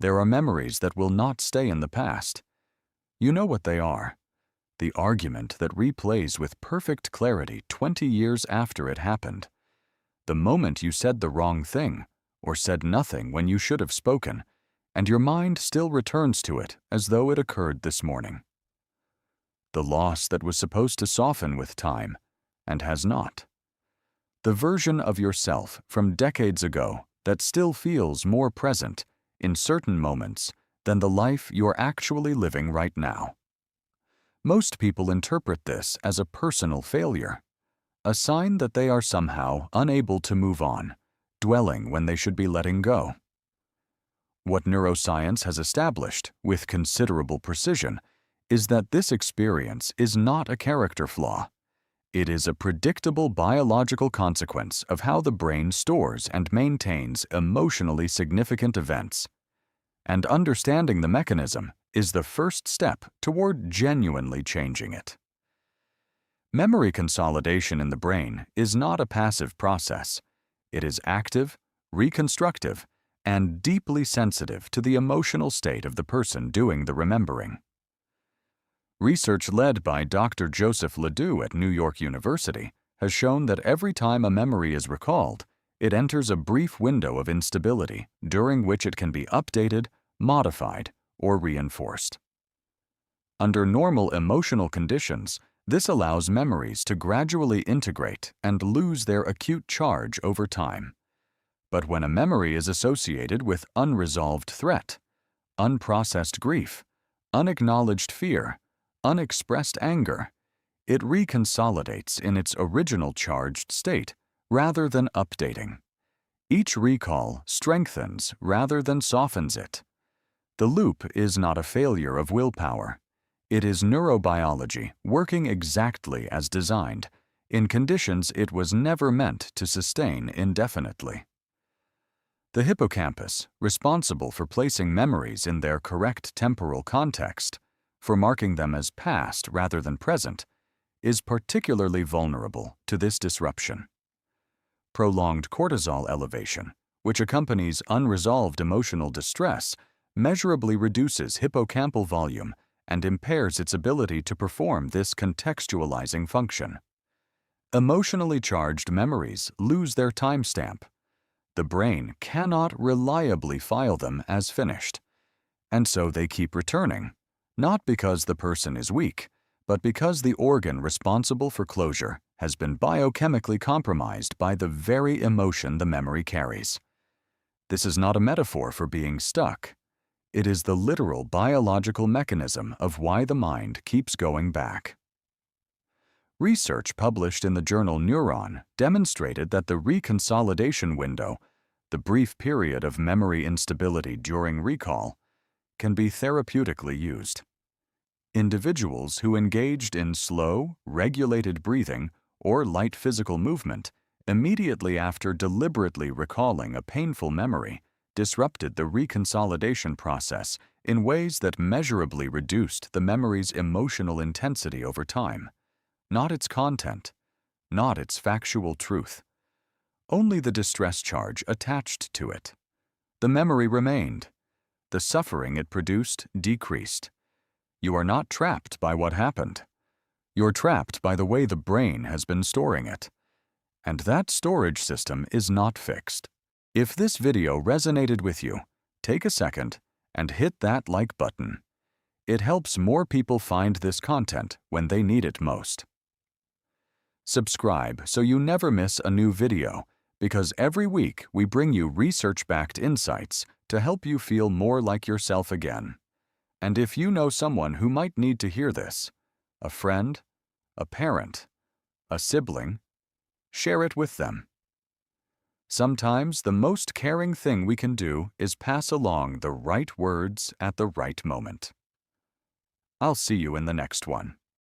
There are memories that will not stay in the past. You know what they are. The argument that replays with perfect clarity 20 years after it happened. The moment you said the wrong thing, or said nothing when you should have spoken, and your mind still returns to it as though it occurred this morning. The loss that was supposed to soften with time, and has not. The version of yourself from decades ago that still feels more present in certain moments than the life you're actually living right now. Most people interpret this as a personal failure, a sign that they are somehow unable to move on, dwelling when they should be letting go. What neuroscience has established, with considerable precision, is that this experience is not a character flaw. It is a predictable biological consequence of how the brain stores and maintains emotionally significant events. And understanding the mechanism is the first step toward genuinely changing it. Memory consolidation in the brain is not a passive process. It is active, reconstructive, and deeply sensitive to the emotional state of the person doing the remembering. Research led by Dr. Joseph Ledoux at New York University has shown that every time a memory is recalled, it enters a brief window of instability during which it can be updated, modified, or reinforced. Under normal emotional conditions, this allows memories to gradually integrate and lose their acute charge over time. But when a memory is associated with unresolved threat, unprocessed grief, unacknowledged fear, unexpressed anger, it reconsolidates in its original charged state rather than updating. Each recall strengthens rather than softens it. The loop is not a failure of willpower. It is neurobiology working exactly as designed, in conditions it was never meant to sustain indefinitely. The hippocampus, responsible for placing memories in their correct temporal context, for marking them as past rather than present, is particularly vulnerable to this disruption. Prolonged cortisol elevation, which accompanies unresolved emotional distress, measurably reduces hippocampal volume and impairs its ability to perform this contextualizing function. Emotionally charged memories lose their timestamp. The brain cannot reliably file them as finished, and so they keep returning, not because the person is weak, but because the organ responsible for closure has been biochemically compromised by the very emotion the memory carries. This is not a metaphor for being stuck. It is the literal biological mechanism of why the mind keeps going back. Research published in the journal Neuron demonstrated that the reconsolidation window, the brief period of memory instability during recall, can be therapeutically used. Individuals who engaged in slow, regulated breathing or light physical movement immediately after deliberately recalling a painful memory disrupted the reconsolidation process in ways that measurably reduced the memory's emotional intensity over time, not its content, not its factual truth, only the distress charge attached to it. The memory remained. The suffering it produced decreased. You are not trapped by what happened. You're trapped by the way the brain has been storing it. And that storage system is not fixed. If this video resonated with you, take a second and hit that like button. It helps more people find this content when they need it most. Subscribe so you never miss a new video, because every week we bring you research-backed insights to help you feel more like yourself again. And if you know someone who might need to hear this, a friend, a parent, a sibling, share it with them. Sometimes the most caring thing we can do is pass along the right words at the right moment. I'll see you in the next one.